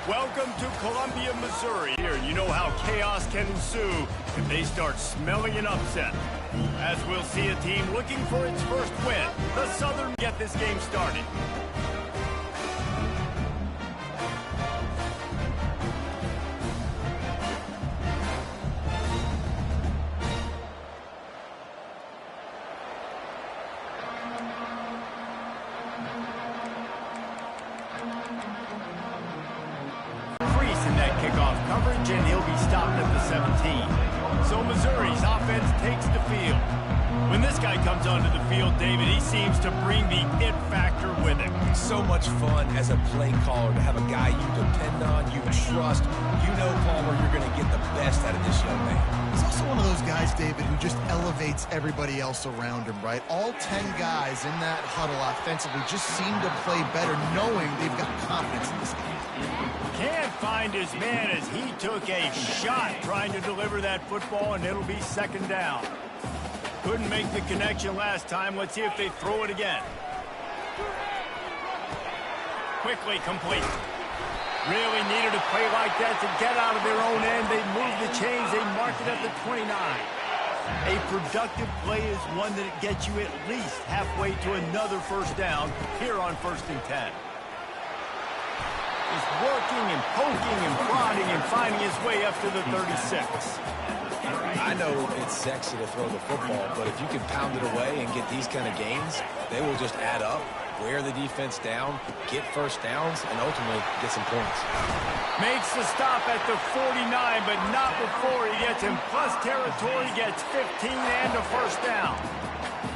Welcome to Columbia, Missouri. Here, you know how chaos can ensue if they start smelling an upset. As we'll see a team looking for its first win, the Southern get this game started. In that kickoff coverage, and he'll be stopped at the 17. So Missouri's offense takes the field. When this guy comes onto the field, David, he seems to bring the it factor with him. So much fun as a play caller to have a guy you depend on, you trust. You know, Palmer, you're going to get the best out of this young man. He's also one of those guys, David, who just elevates everybody else around him, right? All 10 guys in that huddle offensively just seem to play better knowing they've got confidence in this game. Can't find his man as he took a shot trying to deliver that football, and it'll be second down. Couldn't make the connection last time. Let's see if they throw it again. Quickly complete. Really needed a play like that to get out of their own end. They move the chains. They mark it at the 29. A productive play is one that gets you at least halfway to another first down here on 1st and 10. Is working and poking and prodding and finding his way up to the 36. I know it's sexy to throw the football, but if you can pound it away and get these kind of gains, they will just add up, wear the defense down, get first downs, and ultimately get some points. Makes the stop at the 49, but not before he gets in plus territory, gets 15 and a first down.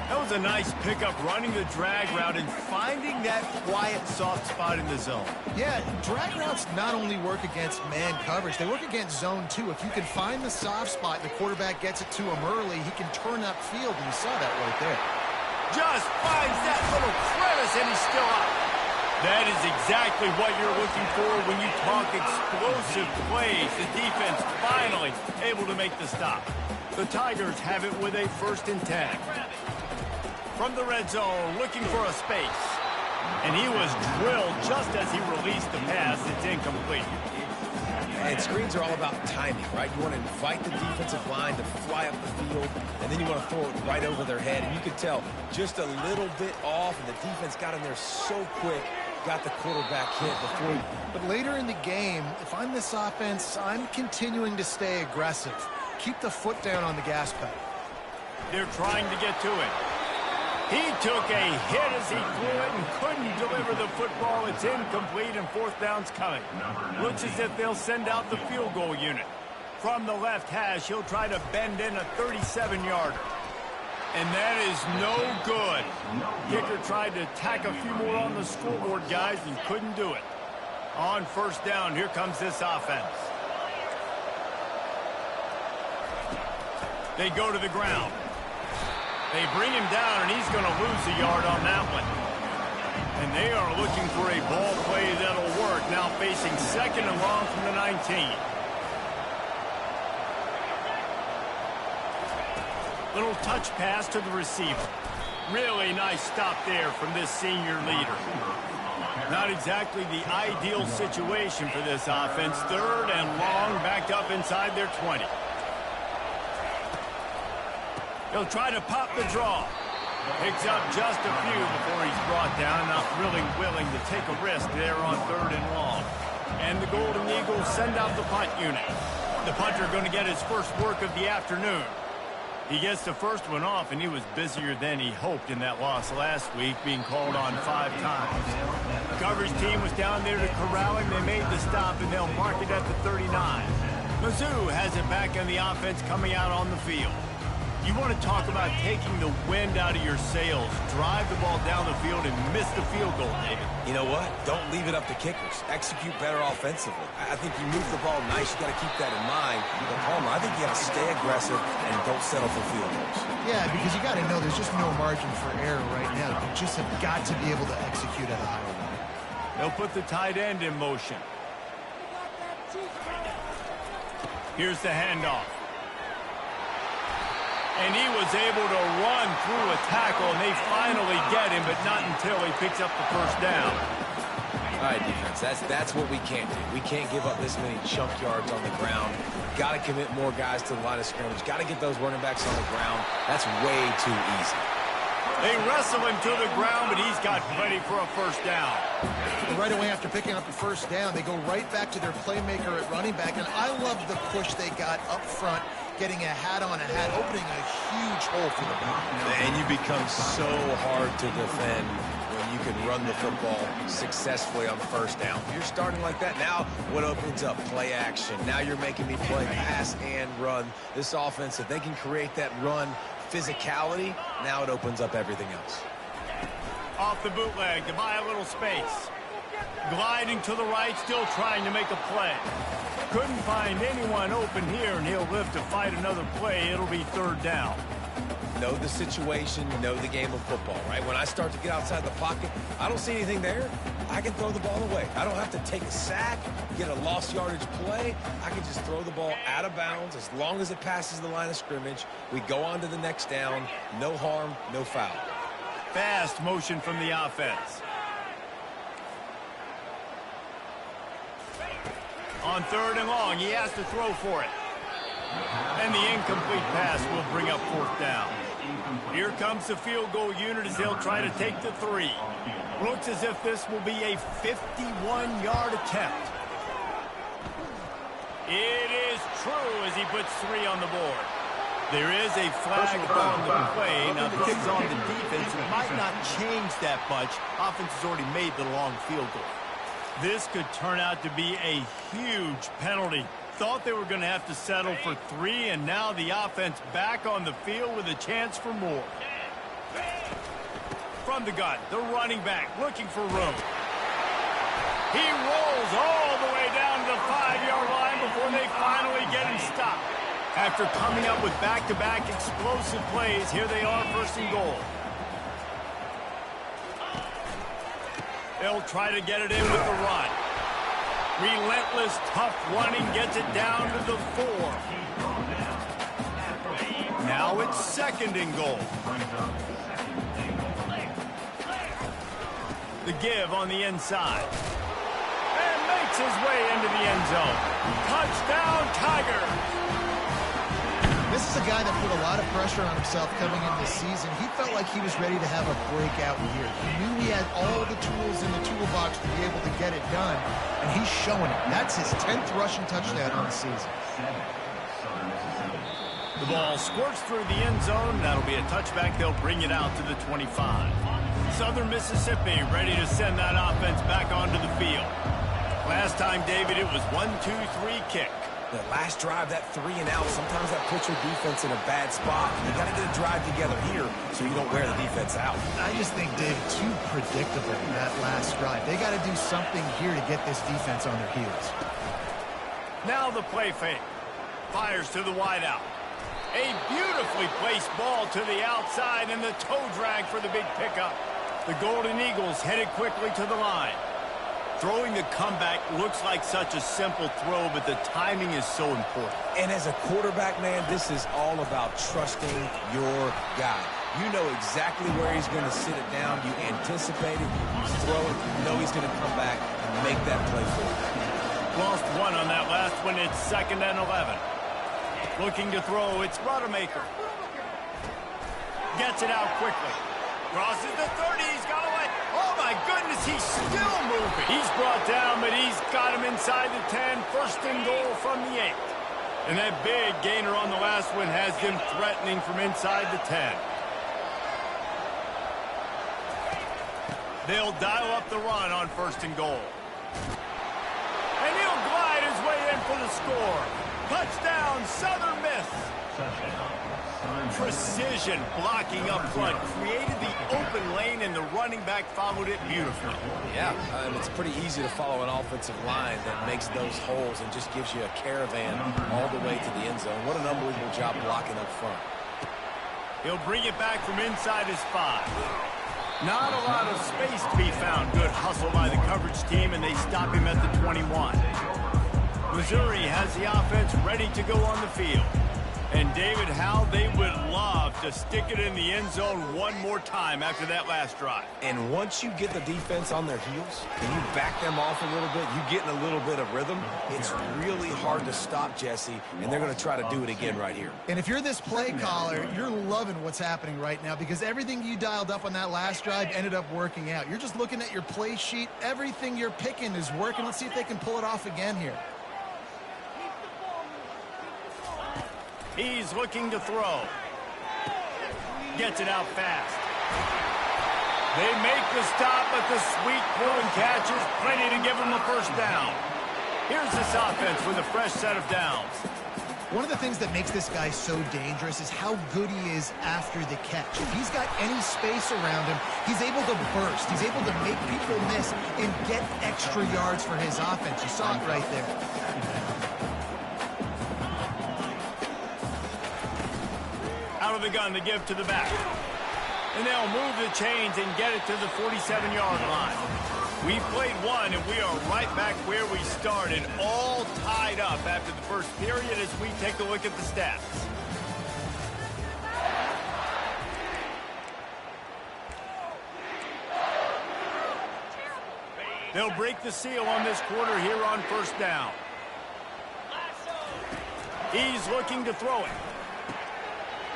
That was a nice pickup, running the drag route and finding that quiet, soft spot in the zone. Yeah, drag routes not only work against man coverage, they work against zone too. If you can find the soft spot and the quarterback gets it to him early, he can turn up field, and you saw that right there. Just finds that little crevice, and he's still up. That is exactly what you're looking for when you talk explosive plays. The defense finally able to make the stop. The Tigers have it with a 1st and 10. From the red zone, looking for a space. And he was drilled just as he released the pass. It's incomplete. And screens are all about timing, right? You want to invite the defensive line to fly up the field, and then you want to throw it right over their head. And you could tell just a little bit off, and the defense got in there so quick, got the quarterback hit before he... But later in the game, if I'm this offense, I'm continuing to stay aggressive. Keep the foot down on the gas pedal. They're trying to get to it. He took a hit as he threw it and couldn't deliver the football. It's incomplete, and 4th down's coming. Looks as if they'll send out the field goal unit. From the left hash, he'll try to bend in a 37-yarder. And that is no good. Kicker tried to tack a few more on the scoreboard, guys, and couldn't do it. On 1st down, here comes this offense. They go to the ground. They bring him down, and he's going to lose a yard on that one. And they are looking for a ball play that'll work. Now facing 2nd and long from the 19. Little touch pass to the receiver. Really nice stop there from this senior leader. Not exactly the ideal situation for this offense. 3rd and long, backed up inside their 20. He'll try to pop the draw. Picks up just a few before he's brought down. Not really willing to take a risk there on 3rd and long. And the Golden Eagles send out the punt unit. The punter going to get his first work of the afternoon. He gets the first one off, and he was busier than he hoped in that loss last week, being called on 5 times. The coverage team was down there to corral him. They made the stop, and they'll mark it at the 39. Mizzou has it back on the offense coming out on the field. You want to talk about taking the wind out of your sails. Drive the ball down the field and miss the field goal, David. You know what? Don't leave it up to kickers. Execute better offensively. I think you move the ball nice. You got to keep that in mind. But Palmer, I think you have to stay aggressive and don't settle for field goals. Yeah, because you got to know there's just no margin for error right now. You just have got to be able to execute at a higher level. They'll put the tight end in motion. Here's the handoff. And he was able to run through a tackle, and they finally get him, but not until he picks up the first down. All right, defense, that's what we can't do. We can't give up this many chunk yards on the ground. Got to commit more guys to the line of scrimmage. Got to get those running backs on the ground. That's way too easy. They wrestle him to the ground, but he's got plenty for a first down. Right away after picking up the first down, they go right back to their playmaker at running back, and I love the push they got up front, getting a hat on a hat, opening a huge hole for them. And you become so hard to defend when you can run the football successfully on first down. You're starting like that. Now what opens up? Play action. Now you're making me play pass and run. This offense, if they can create that run physicality, now it opens up everything else. Off the bootleg to buy a little space. Gliding to the right, still trying to make a play. Couldn't find anyone open here, and he'll live to fight another play. It'll be third down. Know the situation, know the game of football, right? When I start to get outside the pocket, I don't see anything there. I can throw the ball away. I don't have to take a sack, get a lost yardage play. I can just throw the ball out of bounds as long as it passes the line of scrimmage. We go on to the next down. No harm, no foul. Fast motion from the offense. On third and long, he has to throw for it. And the incomplete pass will bring up fourth down. Here comes the field goal unit as they'll try to take the 3. Looks as if this will be a 51-yard attempt. It is true as he puts 3 on the board. There is a flag on the play. Now, this is on the defense. It might not change that much. Offense has already made the long field goal. This could turn out to be a huge penalty. Thought they were going to have to settle for 3, and now the offense back on the field with a chance for more. From the gun, the running back looking for room. He rolls all the way down to the 5-yard line before they finally get him stopped. After coming up with back-to-back explosive plays, here they are, first and goal. They'll try to get it in with the run. Relentless, tough running gets it down to the 4. Now it's second and goal. The give on the inside. And makes his way into the end zone. Touchdown, Tigers! This is a guy that put a lot of pressure on himself coming into the season. He felt like he was ready to have a breakout year. He knew he had all the tools in the toolbox to be able to get it done, and he's showing it. That's his 10th rushing touchdown on the season. The ball squirts through the end zone. That'll be a touchback. They'll bring it out to the 25. Southern Mississippi ready to send that offense back onto the field. Last time, David, it was 1-2-3 kick. The last drive, that 3 and out, sometimes that puts your defense in a bad spot. You got to get a drive together here so you don't wear the defense out. I just think, Dave, too predictable, that last drive. They got to do something here to get this defense on their heels. Now the play fake. Fires to the wideout. A beautifully placed ball to the outside and the toe drag for the big pickup. The Golden Eagles headed quickly to the line. Throwing the comeback looks like such a simple throw, but the timing is so important. And as a quarterback, man, this is all about trusting your guy. You know exactly where he's going to sit it down. You anticipate it. You throw it. You know he's going to come back and make that play for you. Lost 1 on that last one. It's second and 11. Looking to throw. It's Rodemaker. Gets it out quickly. Crosses the 30. He's got away. Oh, my goodness. He's still moving. He's brought down, but he's got him inside the 10. First and goal from the 8. And that big gainer on the last one has them threatening from inside the 10. They'll dial up the run on first and goal. And he'll glide his way in for the score. Touchdown, Southern Miss. Precision blocking up front created the open lane, and the running back followed it beautifully. Yeah, it's pretty easy to follow an offensive line that makes those holes and just gives you a caravan all the way to the end zone. What an unbelievable job blocking up front. He'll bring it back from inside his 5. Not a lot of space to be found. Good hustle by the coverage team, and they stop him at the 21. Missouri has the offense ready to go on the field. And, David, how they would love to stick it in the end zone one more time after that last drive. And once you get the defense on their heels and you back them off a little bit, you get in a little bit of rhythm, it's really hard to stop, Jesse, and they're going to try to do it again right here. And if you're this play caller, you're loving what's happening right now because everything you dialed up on that last drive ended up working out. You're just looking at your play sheet. Everything you're picking is working. Let's see if they can pull it off again here. He's looking to throw. Gets it out fast. They make the stop, but the sweet pulling catch is plenty to give them a first down. Here's this offense with a fresh set of downs. One of the things that makes this guy so dangerous is how good he is after the catch. If he's got any space around him, he's able to burst. He's able to make people miss and get extra yards for his offense. You saw it right there. Out of the gun to give to the back. And they'll move the chains and get it to the 47-yard line. We've played one, and we are right back where we started, all tied up after the first period as we take a look at the stats. They'll break the seal on this quarter here on first down. He's looking to throw it.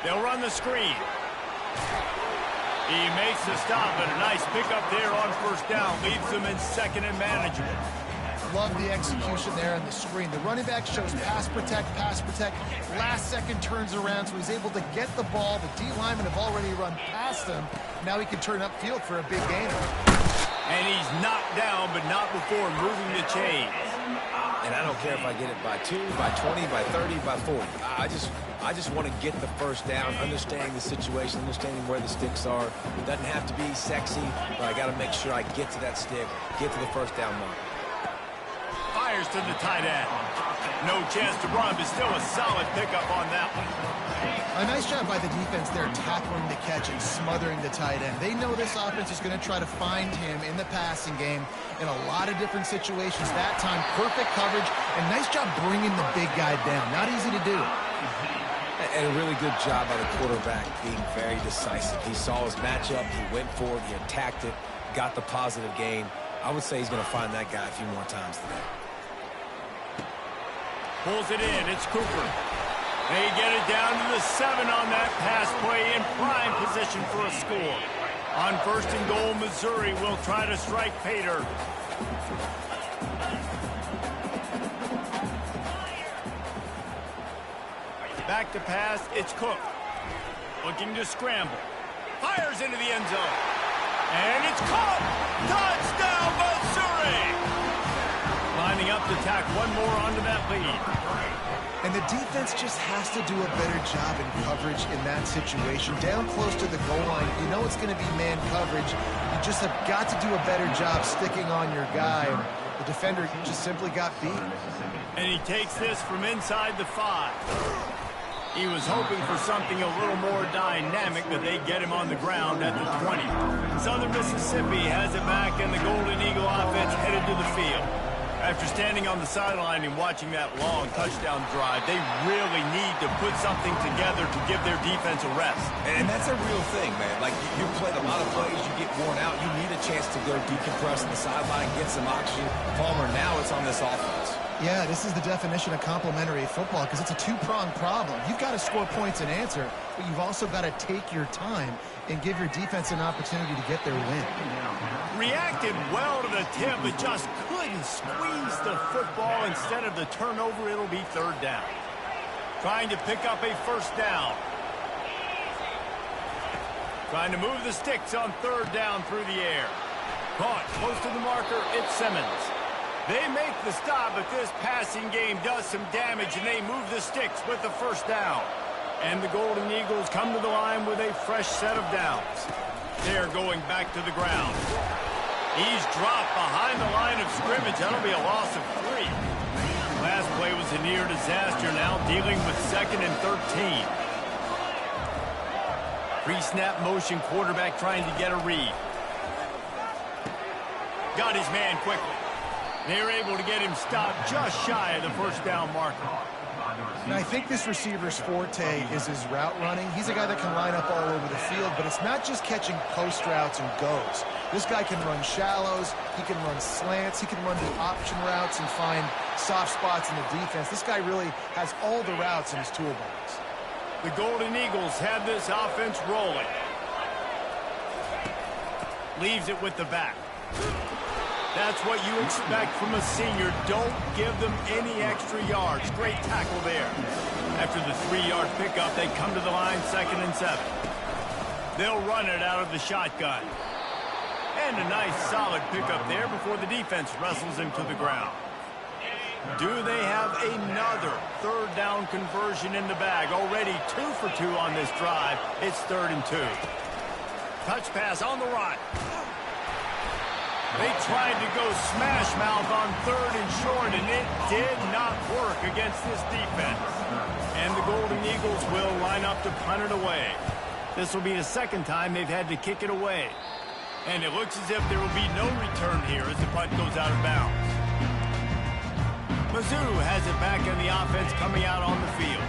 They'll run the screen. He makes the stop, but a nice pickup there on first down. Leaves them in second and manageable. Love the execution there on the screen. The running back shows pass protect, pass protect. Last second turns around, so he's able to get the ball. The D linemen have already run past him. Now he can turn upfield for a big gain. And he's knocked down, but not before moving the chains. And I don't care if I get it by 2, by 20, by 30, by 40. I just want to get the first down, understanding the situation, understanding where the sticks are. It doesn't have to be sexy, but I got to make sure I get to that stick, get to the first down mark. Fires to the tight end. No chance to run, but still a solid pickup on that one. A nice job by the defense there, tackling the catch and smothering the tight end. They know this offense is going to try to find him in the passing game in a lot of different situations. That time, perfect coverage, and nice job bringing the big guy down. Not easy to do. And a really good job by the quarterback being very decisive. He saw his matchup, he went for it, he attacked it, got the positive gain. I would say he's going to find that guy a few more times today. Pulls it in. It's Cooper. They get it down to the 7 on that pass play in prime position for a score. On first and goal, Missouri will try to strike Pater. Back to pass. It's Cook. Looking to scramble. Fires into the end zone. And it's caught. Touchdown, Missouri! Lining up to tack one more onto that lead. And the defense just has to do a better job in coverage in that situation. Down close to the goal line, you know it's going to be man coverage. You just have got to do a better job sticking on your guy. And the defender just simply got beat. And he takes this from inside the 5. He was hoping for something a little more dynamic, but they get him on the ground at the 20. Southern Mississippi has it back, and the Golden Eagle offense headed to the field. After standing on the sideline and watching that long touchdown drive, they really need to put something together to give their defense a rest. And that's a real thing, man. Like, you played a lot of plays, you get worn out, you need a chance to go decompress on the sideline, get some oxygen. Palmer, now it's on this offense. Yeah, this is the definition of complementary football because it's a two-pronged problem. You've got to score points and answer, but you've also got to take your time and give your defense an opportunity to get their win. Reacted well to the tip, but just couldn't squeeze the football. Instead of the turnover, it'll be third down. Trying to pick up a first down. Trying to move the sticks on third down through the air. Caught close to the marker, it's Simmons. They make the stop, but this passing game does some damage, and they move the sticks with the first down. And the Golden Eagles come to the line with a fresh set of downs. They're going back to the ground. He's dropped behind the line of scrimmage. That'll be a loss of 3. Last play was a near disaster, now dealing with 2nd and 13. Pre-snap motion, quarterback trying to get a read. Got his man quickly. They're able to get him stopped just shy of the first down marker. And I think this receiver's forte is his route running. He's a guy that can line up all over the field, but it's not just catching post routes and goes. This guy can run shallows, he can run slants, he can run the option routes and find soft spots in the defense. This guy really has all the routes in his toolbox. The Golden Eagles have this offense rolling. Leaves it with the back. That's what you expect from a senior. Don't give them any extra yards. Great tackle there. After the 3-yard pickup, they come to the line 2nd and 7. They'll run it out of the shotgun. And a nice solid pickup there before the defense wrestles him to the ground. Do they have another 3rd down conversion in the bag? Already 2 for 2 on this drive. It's 3rd and 2. Touch pass on the run. They tried to go smash mouth on 3rd and short, and it did not work against this defense. And the Golden Eagles will line up to punt it away. This will be the 2nd time they've had to kick it away. And it looks as if there will be no return here as the punt goes out of bounds. Mizzou has it back in the offense coming out on the field.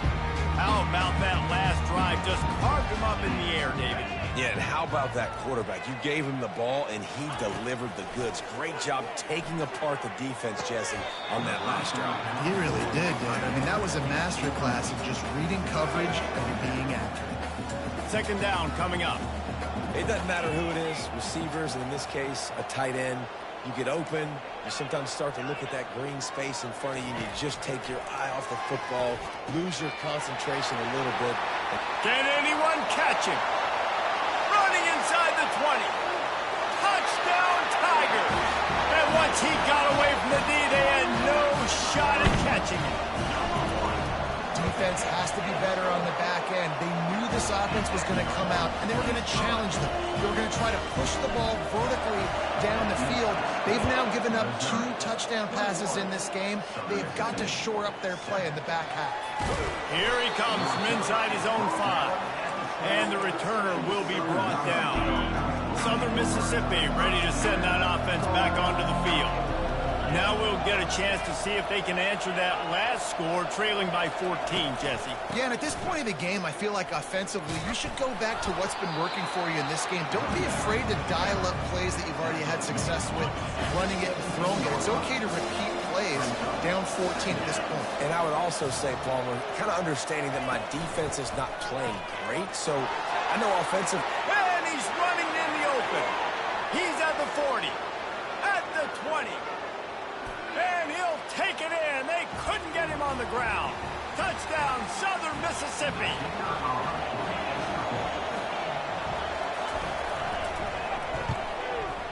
How about that last drive? Just carved him up in the air, David. Yeah, and how about that quarterback? You gave him the ball, and he delivered the goods. Great job taking apart the defense, Jesse, on that last drive. He really did, Dave. I mean, that was a masterclass of just reading coverage and being accurate. 2nd down coming up. It doesn't matter who it is, receivers, and in this case, a tight end. You get open, you sometimes start to look at that green space in front of you, and you just take your eye off the football, lose your concentration a little bit. Can anyone catch him? Running inside the 20. Touchdown, Tigers! And once he got away from the D, they had no shot at catching him. Defense has to be better on the back end. They knew this offense was going to come out, and they were going to challenge them. They were going to try to push the ball vertically down the field. They've now given up 2 touchdown passes in this game. They've got to shore up their play in the back half. Here he comes from inside his own 5. And the returner will be brought down. Southern Mississippi ready to send that offense back onto the field. Now we'll get a chance to see if they can answer that last score, trailing by 14, Jesse. Yeah, and at this point of the game, I feel like offensively, you should go back to what's been working for you in this game. Don't be afraid to dial up plays that you've already had success with, running it and throwing it. It's okay to repeat plays down 14 at this point. And I would also say, Palmer, kind of understanding that my defense is not playing great, so I know offensive. And he's running in the open. He's at the 40, at the 20. And he'll take it in. They couldn't get him on the ground. Touchdown, Southern Mississippi.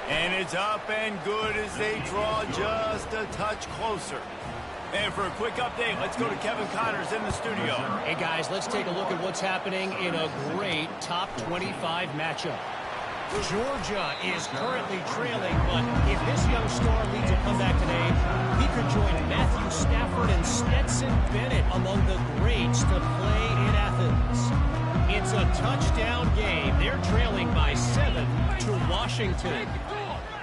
And it's up and good as they draw just a touch closer. And for a quick update, let's go to Kevin Connors in the studio. Hey, guys, let's take a look at what's happening in a great top 25 matchup. Georgia is currently trailing, but if this young star leads a comeback today, he could join Matthew Stafford and Stetson Bennett among the greats to play in Athens. It's a touchdown game. They're trailing by 7 to Washington.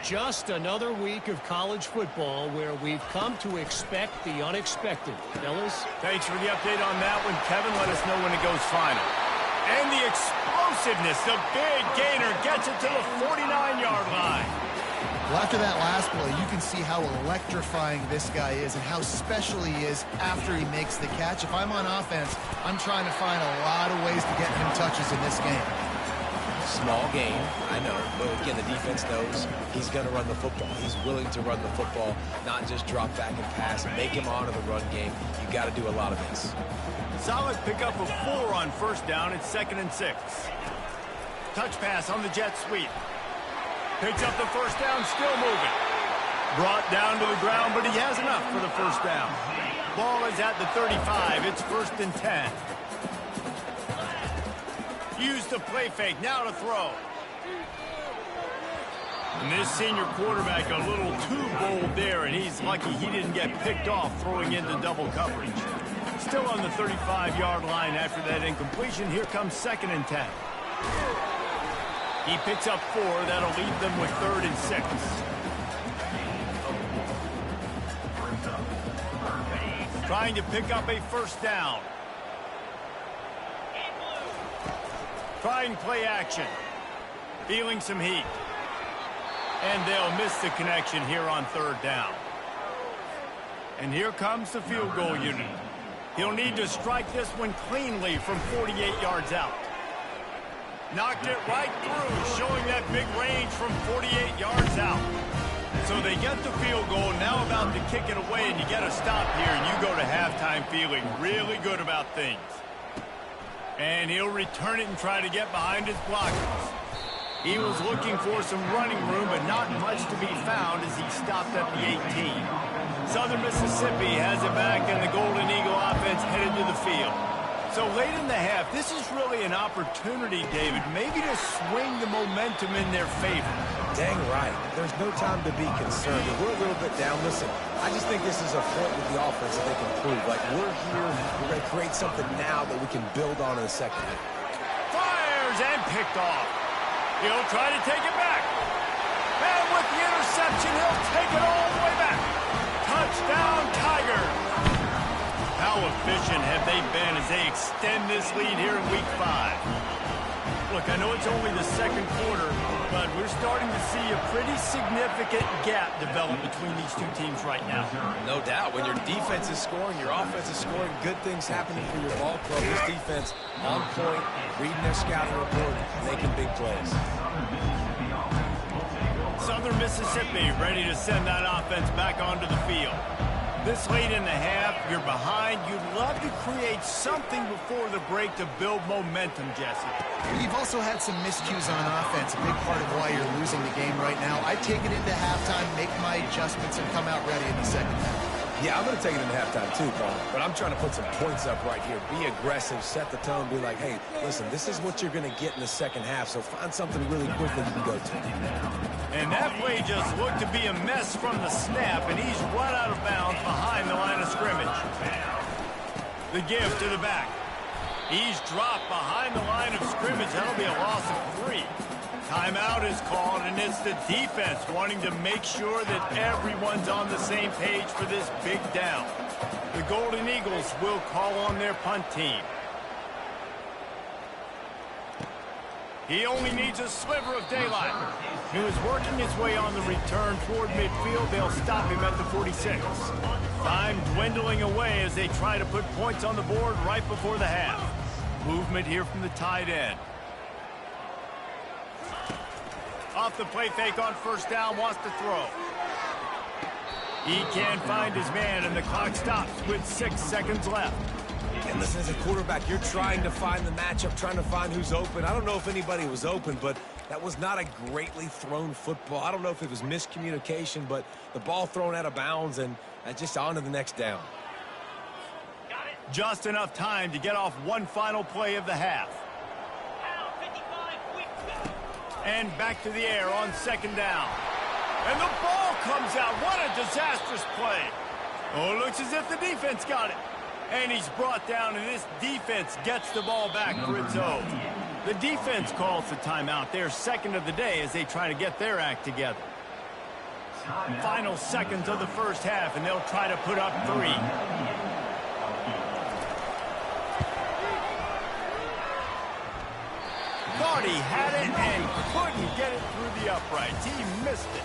Just another week of college football where we've come to expect the unexpected. Fellas? Thanks for the update on that one, Kevin. Let us know when it goes final. And the explosiveness, the big gainer gets it to the 49-yard line. Well, after that last play, you can see how electrifying this guy is and how special he is after he makes the catch. If I'm on offense, I'm trying to find a lot of ways to get him touches in this game. Small game, I know, but again, the defense knows he's going to run the football. He's willing to run the football, not just drop back and pass and make him honor the run game. You got to do a lot of this. Solid pickup of 4 on 1st down. It's 2nd and 6. Touch pass on the jet sweep. Picks up the 1st down, still moving. Brought down to the ground, but he has enough for the 1st down. Ball is at the 35. It's 1st and 10. Use the play fake, now to throw. And this senior quarterback a little too bold there, and he's lucky he didn't get picked off throwing into double coverage. Still on the 35-yard line after that incompletion. Here comes 2nd and 10. He picks up 4. That'll leave them with 3rd and 6. trying to pick up a first down. Trying play action. Feeling some heat. And they'll miss the connection here on third down. And here comes the field goal unit. He'll need to strike this one cleanly from 48 yards out. Knocked it right through, showing that big range from 48 yards out. So they get the field goal, now about to kick it away, and you get a stop here, and you go to halftime feeling really good about things. And he'll return it and try to get behind his blockers. He was looking for some running room, but not much to be found as he stopped at the 18. Southern Mississippi has it back, and the Golden Eagle offense headed to the field. So late in the half, this is really an opportunity, David, maybe to swing the momentum in their favor. Dang right. There's no time to be concerned. If we're a little bit down, listen, I just think this is a point with the offense that they can prove. Like, we're here, we're going to create something now that we can build on in the second half. Fires and picked off. He'll try to take it back. And with the interception, he'll take it all the way back. Touchdown, Tigers. How efficient have they been as they extend this lead here in Week 5? Look, I know it's only the second quarter, but we're starting to see a pretty significant gap develop between these two teams right now. No doubt. When your defense is scoring, your offense is scoring, good things happening for your ball club. This defense on point, reading their scouting report, making big plays. Southern Mississippi ready to send that offense back onto the field. This late in the half, you're behind. You'd love to create something before the break to build momentum, Jesse. You've also had some miscues on offense, a big part of why you're losing the game right now. I take it into halftime, make my adjustments, and come out ready in the second half. Yeah, I'm going to take it into halftime too, Paul. But I'm trying to put some points up right here. Be aggressive, set the tone, be like, hey, listen, this is what you're going to get in the second half, so find something really quickly you can go to. And that play just looked to be a mess from the snap, and he's run out of bounds behind the line of scrimmage. The give to the back. He's dropped behind the line of scrimmage. That'll be a loss of 3. Timeout is called, and it's the defense wanting to make sure that everyone's on the same page for this big down. The Golden Eagles will call on their punt team. He only needs a sliver of daylight. He was working his way on the return toward midfield. They'll stop him at the 46. Time dwindling away as they try to put points on the board right before the half. Movement here from the tight end. Off the play fake on first down, wants to throw. He can't find his man, and the clock stops with 6 seconds left. And listen, as a quarterback, you're trying to find the matchup, trying to find who's open. I don't know if anybody was open, but that was not a greatly thrown football. I don't know if it was miscommunication, but the ball thrown out of bounds and just on to the next down. Just enough time to get off one final play of the half. And back to the air on second down. And the ball comes out. What a disastrous play. Oh, it looks as if the defense got it. And he's brought down, and this defense gets the ball back for its own. The defense calls the timeout. Their second of the day as they try to get their act together. Final seconds of the first half, and they'll try to put up 3. Thought he had it and couldn't get it through the uprights. He missed it.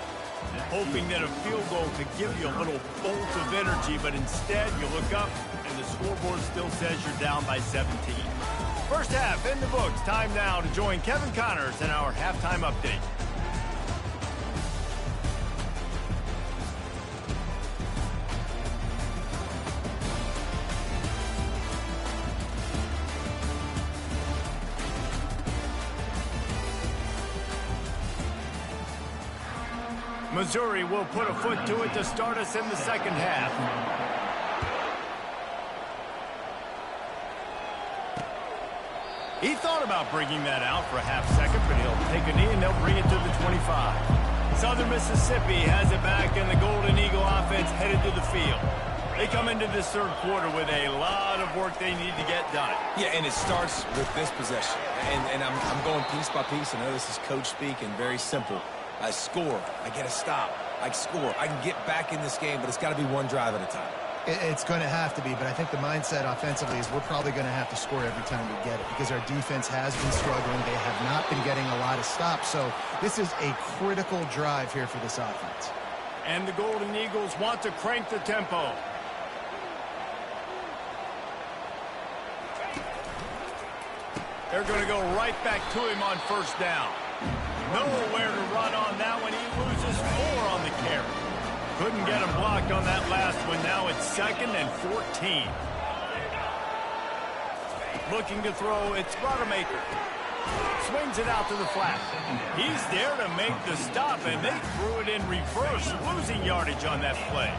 Hoping that a field goal could give you a little bolt of energy, but instead you look up and the scoreboard still says you're down by 17. First half in the books. Time now to join Kevin Connors in our halftime update. Missouri will put a foot to it to start us in the second half. He thought about bringing that out for a half second, but he'll take a knee and they'll bring it to the 25. Southern Mississippi has it back, and the Golden Eagle offense headed to the field. They come into this third quarter with a lot of work they need to get done. Yeah, and it starts with this possession. And I'm going piece by piece. I know this is coach speak and very simple. I score. I get a stop. I score. I can get back in this game, but it's got to be one drive at a time. It's going to have to be, but I think the mindset offensively is we're probably going to have to score every time we get it because our defense has been struggling. They have not been getting a lot of stops, so this is a critical drive here for this offense. And the Golden Eagles want to crank the tempo. They're going to go right back to him on first down. Nowhere to run on that one. He loses 4 on the carry. Couldn't get him blocked on that last one. Now it's 2nd and 14. Looking to throw, it's Rodemaker. Swings it out to the flat. He's there to make the stop, and they threw it in reverse, losing yardage on that play.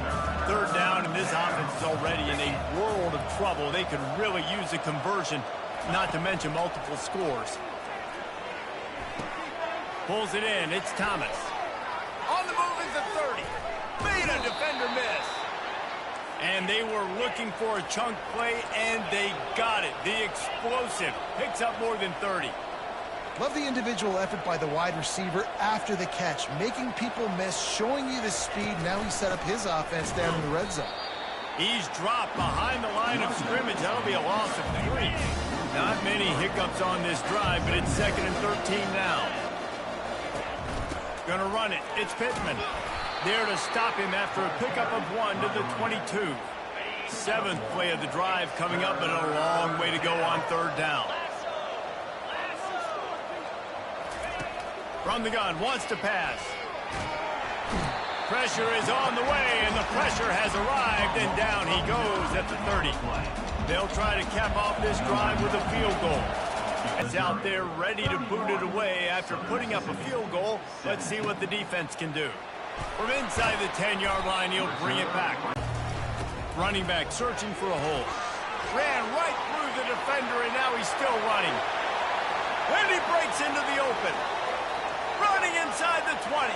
3rd down, and this offense is already in a world of trouble. They could really use a conversion, not to mention multiple scores. Pulls it in. It's Thomas. On the move is the 30. Made a defender miss. And they were looking for a chunk play, and they got it. The explosive picks up more than 30. Love the individual effort by the wide receiver after the catch, making people miss, showing you the speed. Now he set up his offense down in the red zone. He's dropped behind the line of scrimmage. That'll be a loss of 3. Not many hiccups on this drive, but it's 2nd and 13 now. Gonna run it. It's Pittman. There to stop him after a pickup of 1 to the 22. 7th play of the drive coming up, but a long way to go on 3rd down. From the gun, wants to pass. Pressure is on the way, and the pressure has arrived, and down he goes at the 30. They'll try to cap off this drive with a field goal. It's out there ready to boot it away after putting up a field goal. Let's see what the defense can do. From inside the 10-yard line, he'll bring it back. Running back searching for a hole. Ran right through the defender, and now he's still running. And he breaks into the open. Running inside the 20.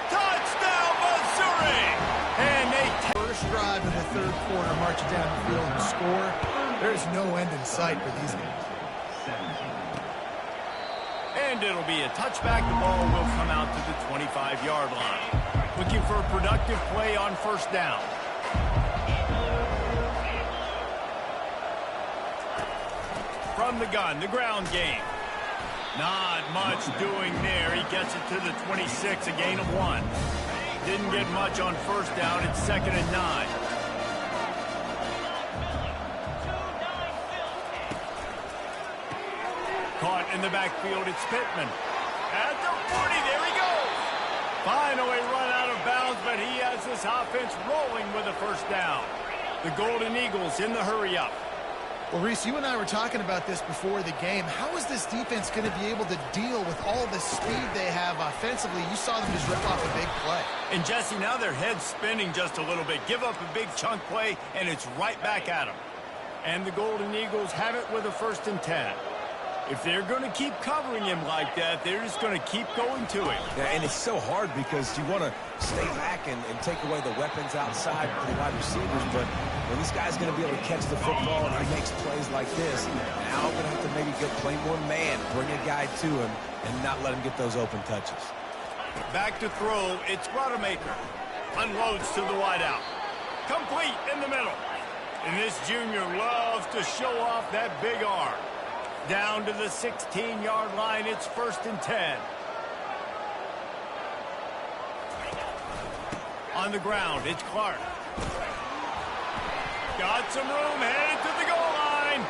Touchdown, Missouri! And they first drive in the 3rd quarter, marching down the field and score. There's no end in sight for these guys. And it'll be a touchback. The ball will come out to the 25-yard line. Looking for a productive play on 1st down. From the gun, the ground game. Not much doing there. He gets it to the 26, a gain of 1. Didn't get much on 1st down. It's 2nd and 9. Caught in the backfield, it's Pittman. At the 40, there he goes. Finally run out of bounds, but he has this offense rolling with a 1st down. The Golden Eagles in the hurry-up. Well, Reese, you and I were talking about this before the game. How is this defense going to be able to deal with all the speed they have offensively? You saw them just rip off a big play. And, Jesse, now their head's spinning just a little bit. Give up a big chunk play, and it's right back at them. And the Golden Eagles have it with a 1st and 10. If they're going to keep covering him like that, they're just going to keep going to it. Yeah, and it's so hard because you want to stay back and take away the weapons outside for the wide receivers, but when this guy's going to be able to catch the football and he makes plays like this, now I'm going to have to maybe go play more man, bring a guy to him, and not let him get those open touches. Back to throw, it's Rodemaker. Unloads to the wideout. Complete in the middle. And this junior loves to show off that big arm. Down to the 16-yard line, it's 1st and 10. On the ground, it's Clark. Got some room, headed to the goal line.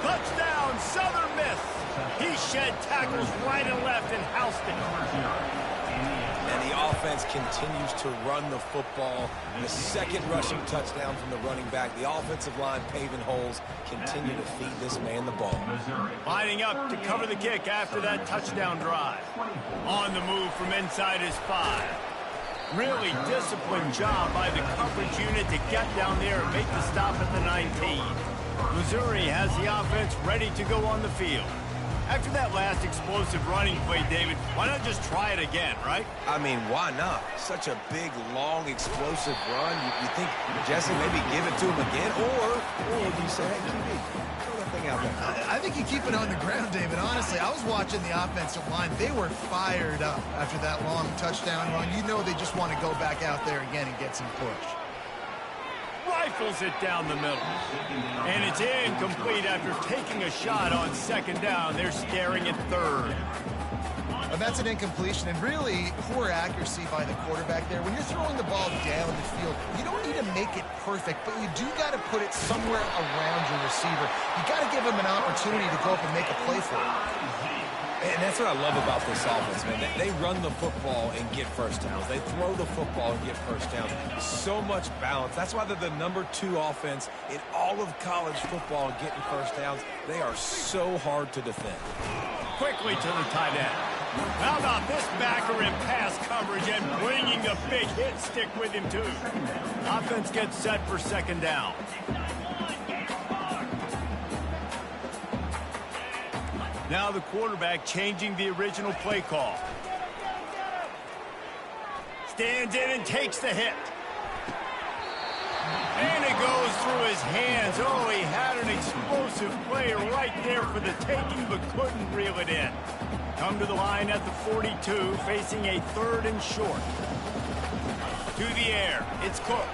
Touchdown, Southern Miss. He shed tackles right and left and housed it. And the offense continues to run the football. The 2nd rushing touchdown from the running back. The offensive line paving holes, continue to feed this man the ball. Lining up to cover the kick after that touchdown drive. On the move from inside his 5. Really disciplined job by the coverage unit to get down there and make the stop at the 19. Missouri has the offense ready to go on the field. After that last explosive running play, David, why not just try it again, right? I mean, why not? Such a big, long, explosive run. You think, Jesse, maybe give it to him again? Or do you say, hey, QB, throw that thing out there? I think you keep it on the ground, David. Honestly, I was watching the offensive line. They were fired up after that long touchdown run. You know they just want to go back out there again and get some push. Right rifles it down the middle. And it's incomplete after taking a shot on second down. They're staring at third. And that's an incompletion, and really poor accuracy by the quarterback there. When you're throwing the ball down the field, you don't need to make it perfect, but you do got to put it somewhere around your receiver. You got to give him an opportunity to go up and make a play for it. And that's what I love about this offense, man. They run the football and get first downs. They throw the football and get first downs. So much balance. That's why they're the #2 offense in all of college football and getting first downs. They are so hard to defend. Quickly to the tight end. How about this backer in pass coverage and bringing the big hit stick with him, too. Offense gets set for second down. Now the quarterback changing the original play call. Stands in and takes the hit. And it goes through his hands. Oh, he had an explosive play right there for the taking, but couldn't reel it in. Come to the line at the 42, facing a 3rd and short. To the air, it's Cook.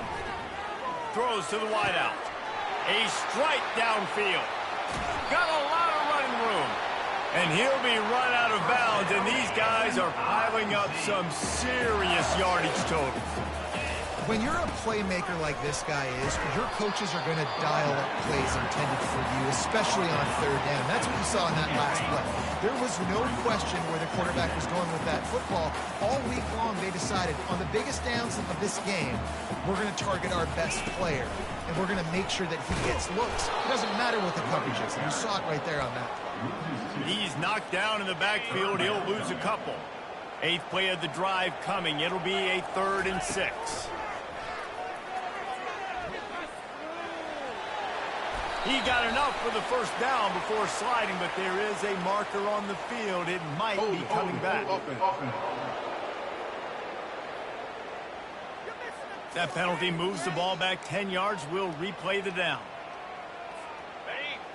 Throws to the wideout. A strike downfield. Got a lot of running room. And he'll be run out of bounds, and these guys are piling up some serious yardage totals. When you're a playmaker like this guy is, your coaches are going to dial up plays intended for you, especially on 3rd down. That's what you saw in that last play. There was no question where the quarterback was going with that football. All week long, they decided on the biggest downs of this game, we're going to target our best player, and we're going to make sure that he gets looks. It doesn't matter what the coverage is, and you saw it right there on that play. He's knocked down in the backfield. He'll lose a couple. 8th play of the drive coming. It'll be a 3rd and 6. He got enough for the first down before sliding, but there is a marker on the field. It might be coming back. That penalty moves the ball back 10 yards. We'll replay the down.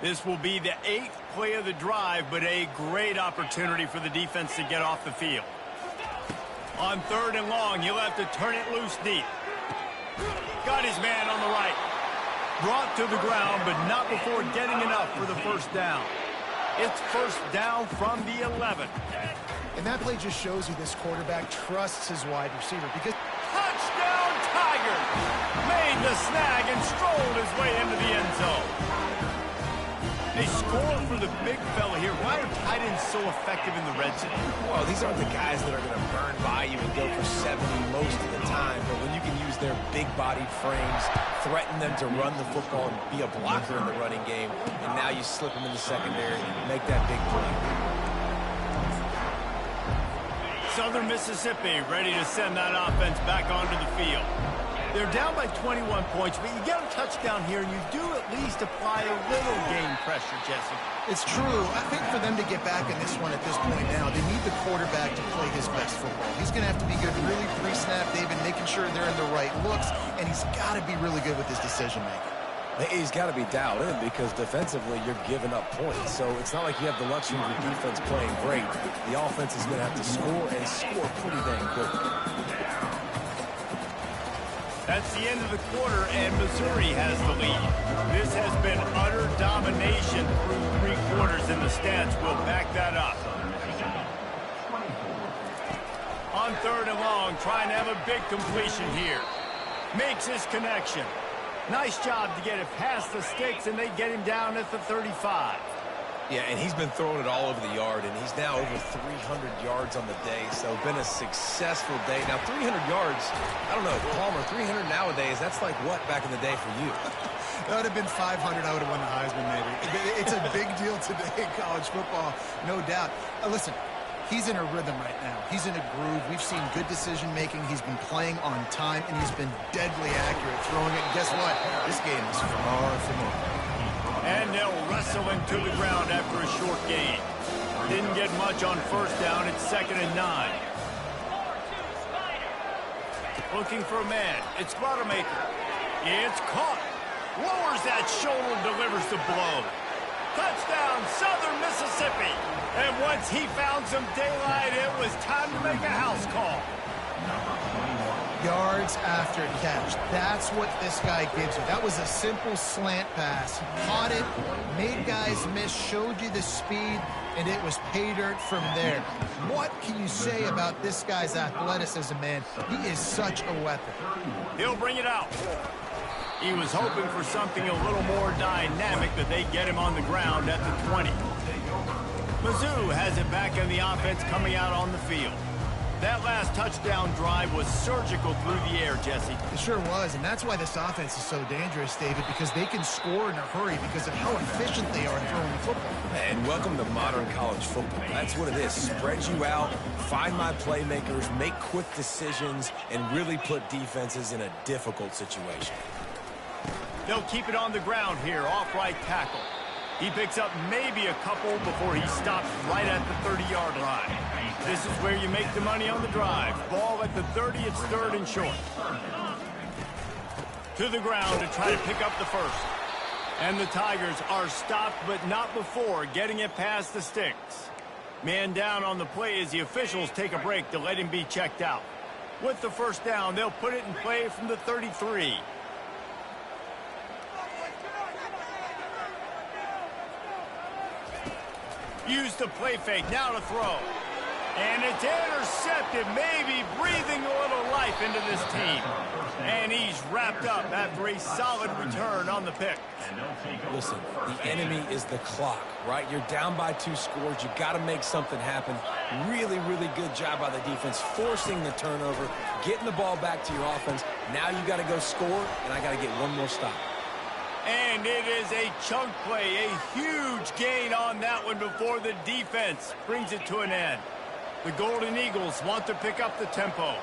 This will be the 8th play of the drive, but a great opportunity for the defense to get off the field. On 3rd and long, he'll have to turn it loose deep. Got his man on the right. Brought to the ground, but not before getting enough for the first down. It's first down from the 11. And that play just shows you this quarterback trusts his wide receiver because... Touchdown, Tiger! Made the snag and strolled his way into the end zone. They score for the big fella here. Why are tight ends so effective in the red zone? Well, these aren't the guys that are going to burn by you and go for 70 most of the time, but when you can use their big-bodied frames, threaten them to run the football and be a blocker in the running game, and now you slip them in the secondary and make that big play. Southern Mississippi ready to send that offense back onto the field. They're down by 21 points, but you get a touchdown here, and you do at least apply a little game pressure, Jesse. It's true. I think for them to get back in this one at this point now, they need the quarterback to play his best football. He's going to have to be good really pre-snap, David, making sure they're in the right looks, and he's got to be really good with his decision-making. He's got to be dialed in because defensively you're giving up points. So it's not like you have the luxury of your defense playing great. The offense is going to have to score and score pretty dang quickly. That's the end of the quarter, and Missouri has the lead. This has been utter domination through 3 quarters, and the stats will back that up. On 3rd and long, trying to have a big completion here. Makes his connection. Nice job to get it past the sticks, and they get him down at the 35. Yeah, and he's been throwing it all over the yard, and he's now over 300 yards on the day, so been a successful day. Now, 300 yards, I don't know, Palmer, 300 nowadays, that's like what back in the day for you? That would have been 500. I would have won the Heisman, maybe. It's a big deal today in college football, no doubt. Listen, he's in a rhythm right now. He's in a groove. We've seen good decision-making. He's been playing on time, and he's been deadly accurate throwing it. And guess what? This game is far from over. And they'll wrestle him to the ground after a short gain. Didn't get much on first down. It's 2nd and 9. Looking for a man. It's Rodemaker. It's caught. Lowers that shoulder, delivers the blow. Touchdown, Southern Mississippi. And once he found some daylight, it was time to make a house call. Yards after catch. That's what this guy gives you. That was a simple slant pass. Caught it, made guys miss, showed you the speed, and it was pay dirt from there. What can you say about this guy's athleticism, man? He is such a weapon. He'll bring it out. He was hoping for something a little more dynamic, but they get him on the ground at the 20. Mizzou has it back in the offense coming out on the field. That last touchdown drive was surgical through the air, Jesse. It sure was, and that's why this offense is so dangerous, David, because they can score in a hurry because of how efficient they are throwing the football. And welcome to modern college football. That's what it is. Spread you out, find my playmakers, make quick decisions, and really put defenses in a difficult situation. They'll keep it on the ground here, off right tackle. He picks up maybe a couple before he stops right at the 30-yard line. This is where you make the money on the drive. Ball at the 30, it's third and short. To the ground to try to pick up the first. And the Tigers are stopped, but not before getting it past the sticks. Man down on the play as the officials take a break to let him be checked out. With the first down, they'll put it in play from the 33. Use the play fake, now to throw. And it's intercepted, maybe breathing a little life into this team. And he's wrapped up after a solid return on the pick. Listen, the enemy is the clock, right? You're down by 2 scores. You got to make something happen. Really, really good job by the defense, forcing the turnover, getting the ball back to your offense. Now you got to go score, and I got to get one more stop. And it is a chunk play, a huge gain on that one before the defense brings it to an end. The Golden Eagles want to pick up the tempo.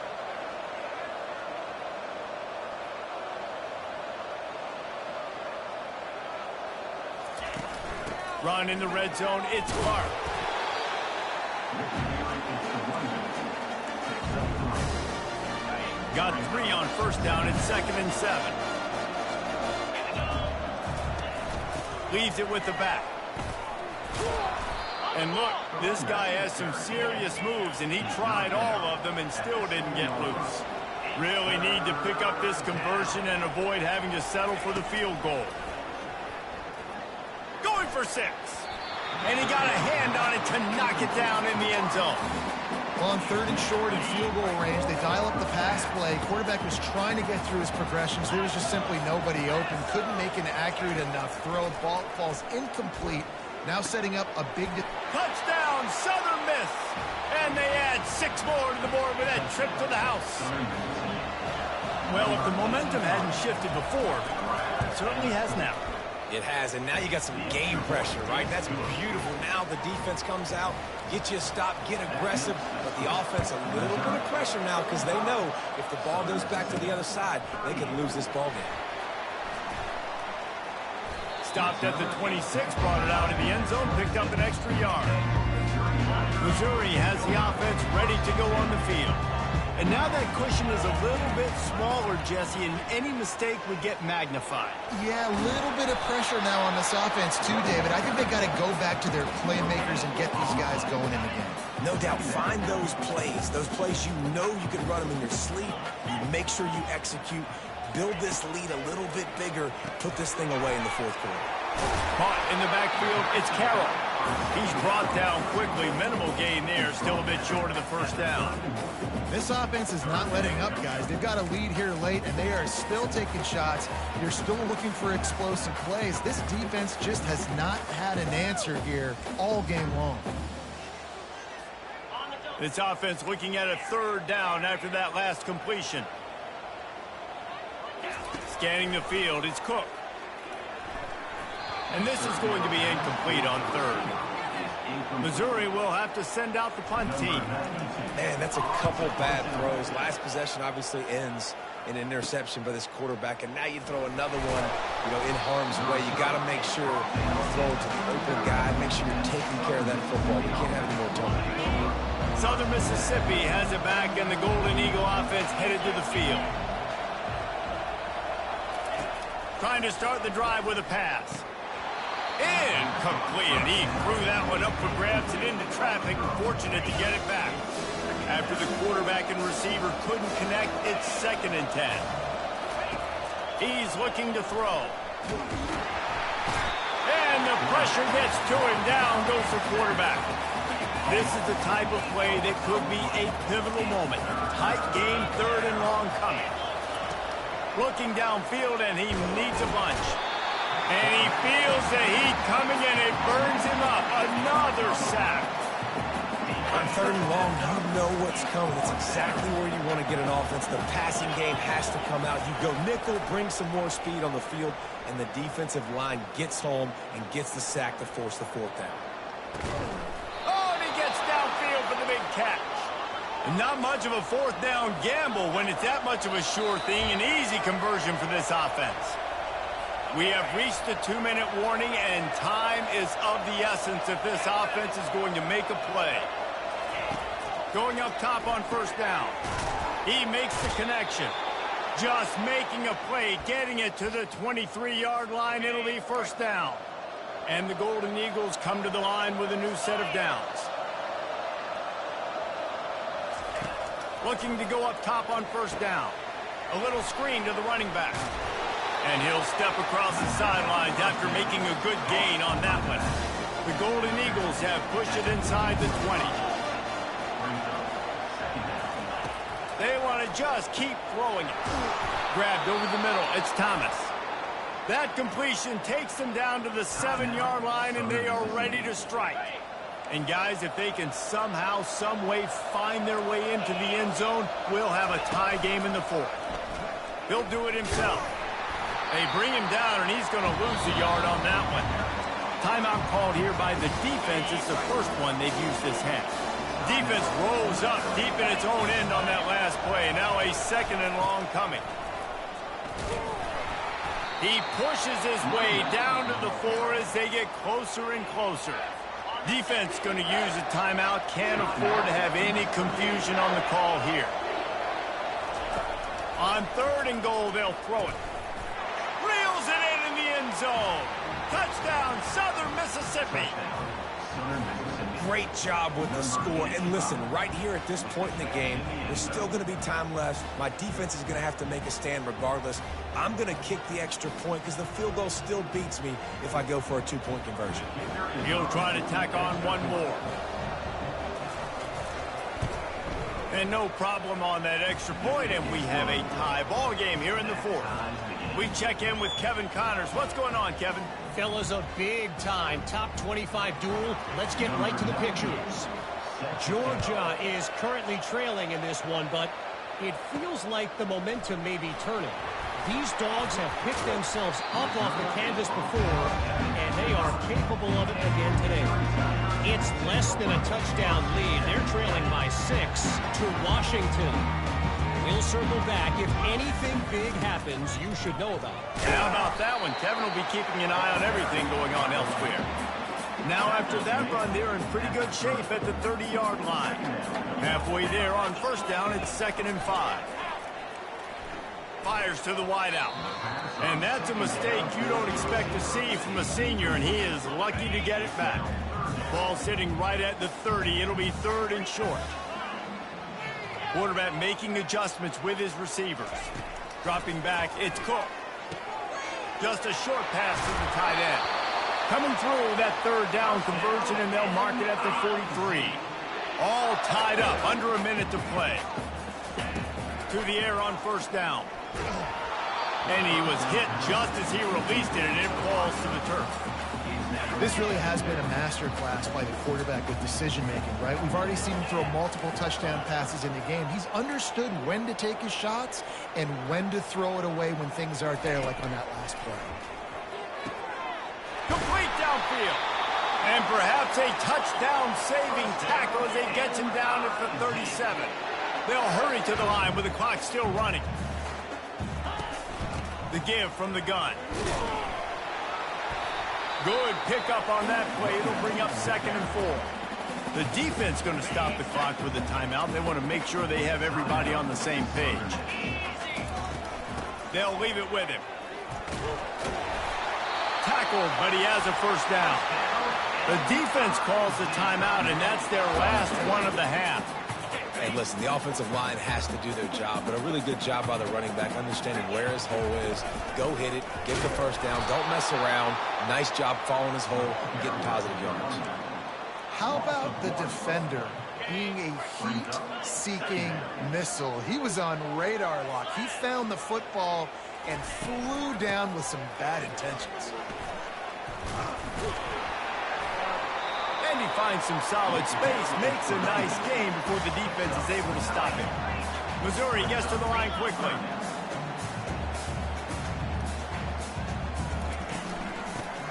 Run in the red zone, it's Clark. Got 3 on first down, it's 2nd and 7. Leaves it with the back. And look, this guy has some serious moves, and he tried all of them and still didn't get loose. Really need to pick up this conversion and avoid having to settle for the field goal. Going for 6. And he got a hand on it to knock it down in the end zone. On 3rd and short in field goal range, they dial up the pass play. Quarterback was trying to get through his progressions. There was just simply nobody open. Couldn't make an accurate enough throw. Ball falls incomplete. Now setting up a big... Touchdown, Southern Miss. And they add 6 more to the board with that trip to the house. Well, if the momentum hadn't shifted before, it certainly has now. It has, and now you got some game pressure, right? That's beautiful. Now the defense comes out, get you a stop, get aggressive, but the offense a little bit of pressure now because they know if the ball goes back to the other side, they could lose this ball game. Stopped at the 26, brought it out in the end zone, picked up an extra yard. Missouri has the offense ready to go on the field. And now that cushion is a little bit smaller, Jesse, and any mistake would get magnified. Yeah, a little bit of pressure now on this offense too, David. I think they got to go back to their playmakers and get these guys going in the game. No doubt, find those plays you know you can run them in your sleep. You make sure you execute, build this lead a little bit bigger, put this thing away in the 4th quarter. Caught in the backfield, it's Carroll. He's brought down quickly, minimal gain there, still a bit short of the first down. This offense is not letting up, guys. They've got a lead here late, and they are still taking shots. They're still looking for explosive plays. This defense just has not had an answer here all game long. This offense looking at a 3rd down after that last completion. Scanning the field, it's Cook. And this is going to be incomplete on 3rd. Missouri will have to send out the punt team. Man, that's a couple bad throws. Last possession obviously ends in an interception by this quarterback, and now you throw another one, in harm's way. You got to make sure you throw it to the open guy, make sure you're taking care of that football. You can't have any more turnovers. Southern Mississippi has it back, and the Golden Eagle offense headed to the field. Trying to start the drive with a pass. Incomplete, and he threw that one up for grabs and into traffic. Fortunate to get it back. After the quarterback and receiver couldn't connect, it's 2nd and 10. He's looking to throw. And the pressure gets to him. Down goes the quarterback. This is the type of play that could be a pivotal moment. Tight game, 3rd and long coming. Looking downfield, and he needs a bunch. And he feels the heat coming, and it burns him up. Another sack. On 3rd and long, you know what's coming. It's exactly where you want to get an offense. The passing game has to come out. You go nickel, bring some more speed on the field, and the defensive line gets home and gets the sack to force the 4th down. Oh, and he gets downfield for the big catch. And not much of a 4th down gamble when it's that much of a sure thing. An easy conversion for this offense. We have reached the 2-minute warning, and time is of the essence if this offense is going to make a play. Going up top on 1st down. He makes the connection. Just making a play, getting it to the 23-yard line. It'll be 1st down. And the Golden Eagles come to the line with a new set of downs. Looking to go up top on 1st down. A little screen to the running back. And he'll step across the sidelines after making a good gain on that one. The Golden Eagles have pushed it inside the 20. They want to just keep throwing it. Grabbed over the middle. It's Thomas. That completion takes them down to the 7-yard line, and they are ready to strike. And, guys, if they can somehow, some way find their way into the end zone, we'll have a tie game in the 4th. He'll do it himself. They bring him down, and he's going to lose a yard on that one. Timeout called here by the defense. It's the first one they've used this half. Defense rolls up deep in its own end on that last play. Now a 2nd and long coming. He pushes his way down to the 4 as they get closer and closer. Defense going to use a timeout. Can't afford to have any confusion on the call here. On 3rd and goal, they'll throw it. Reels it in the end zone. Touchdown, Southern Mississippi. Great job with the score. And listen, right here at this point in the game, there's still going to be time left. My defense is going to have to make a stand regardless. I'm going to kick the extra point because the field goal still beats me if I go for a 2-point conversion. He'll try to tack on one more. And no problem on that extra point, and we have a tie ball game here in the 4th. We check in with Kevin Connors. What's going on, Kevin? Fellas, a big-time top 25 duel. Let's get right to the pictures. Georgia is currently trailing in this one, but it feels like the momentum may be turning. These dogs have picked themselves up off the canvas before, and they are capable of it again today. It's less than a touchdown lead. They're trailing by 6 to Washington. We'll circle back. If anything big happens, you should know about it. How about that one? Kevin will be keeping an eye on everything going on elsewhere. Now, after that run, they're in pretty good shape at the 30-yard line. Halfway there on 1st down, it's 2nd and 5. Fires to the wideout. And that's a mistake you don't expect to see from a senior, and he is lucky to get it back. Ball sitting right at the 30. It'll be 3rd and short. Quarterback making adjustments with his receivers. Dropping back, it's Cook. Just a short pass to the tight end. Coming through that 3rd down conversion, and they'll mark it at the 43. All tied up, under a minute to play. To the air on 1st down. And he was hit just as he released it, and it falls to the turf. This really has been a master class by the quarterback with decision-making, right? We've already seen him throw multiple touchdown passes in the game. He's understood when to take his shots and when to throw it away when things aren't there, like on that last play. Complete downfield. And perhaps a touchdown-saving tackle as they gets him down at the 37. They'll hurry to the line with the clock still running. The give from the gun. Good pickup on that play. It'll bring up 2nd and 4. The defense going to stop the clock with a timeout. They want to make sure they have everybody on the same page. They'll leave it with him. Tackled, but he has a 1st down. The defense calls the timeout, and that's their last one of the half. And listen, the offensive line has to do their job, but a really good job by the running back, understanding where his hole is. Go hit it, get the first down, don't mess around. Nice job following his hole and getting positive yards. How about the defender being a heat-seeking missile? He was on radar lock. He found the football and flew down with some bad intentions. And he finds some solid space, makes a nice gain before the defense is able to stop him. Missouri gets to the line quickly.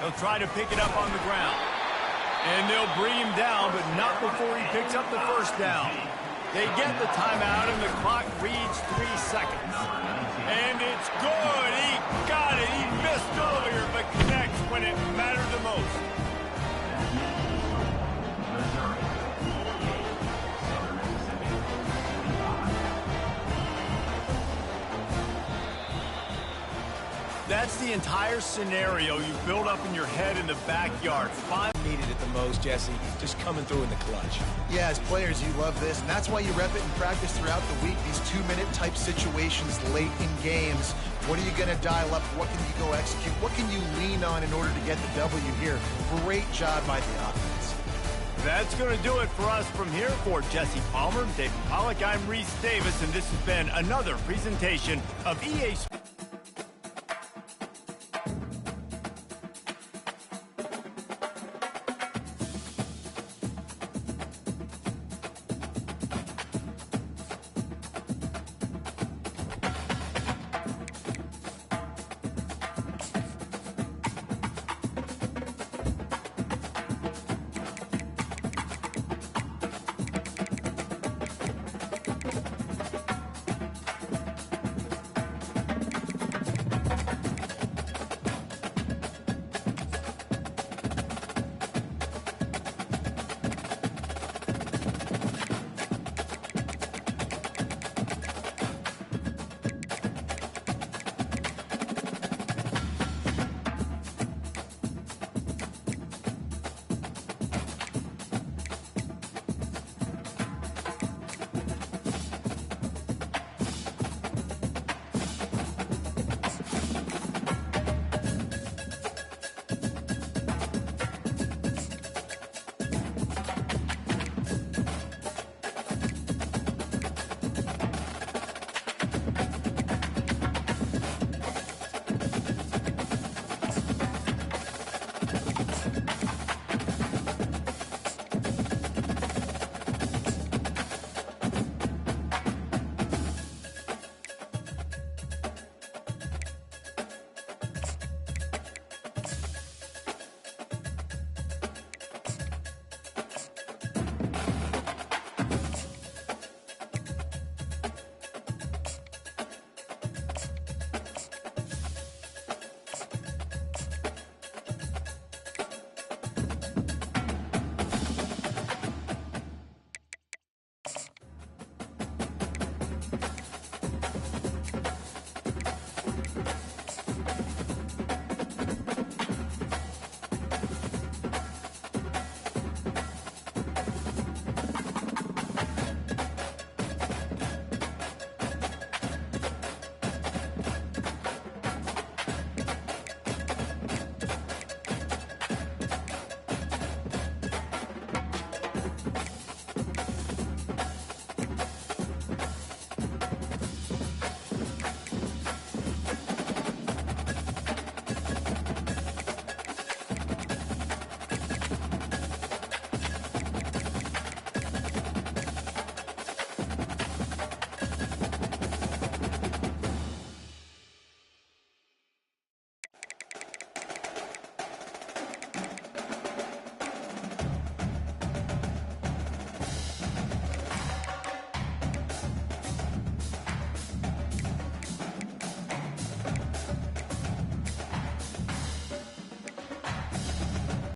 They'll try to pick it up on the ground. And they'll bring him down, but not before he picks up the first down. They get the timeout, and the clock reads 3 seconds. And it's good. He got it. He missed earlier, but connects when it mattered the most. That's the entire scenario you build up in your head in the backyard. Needed it the most, Jesse. Just coming through in the clutch. Yeah, as players, you love this, and that's why you rep it in practice throughout the week. These 2-minute type situations late in games. What are you going to dial up? What can you go execute? What can you lean on in order to get the W here? Great job by the offense. That's going to do it for us from here. For Jesse Palmer, David Pollack, I'm Reese Davis, and this has been another presentation of EA Sports.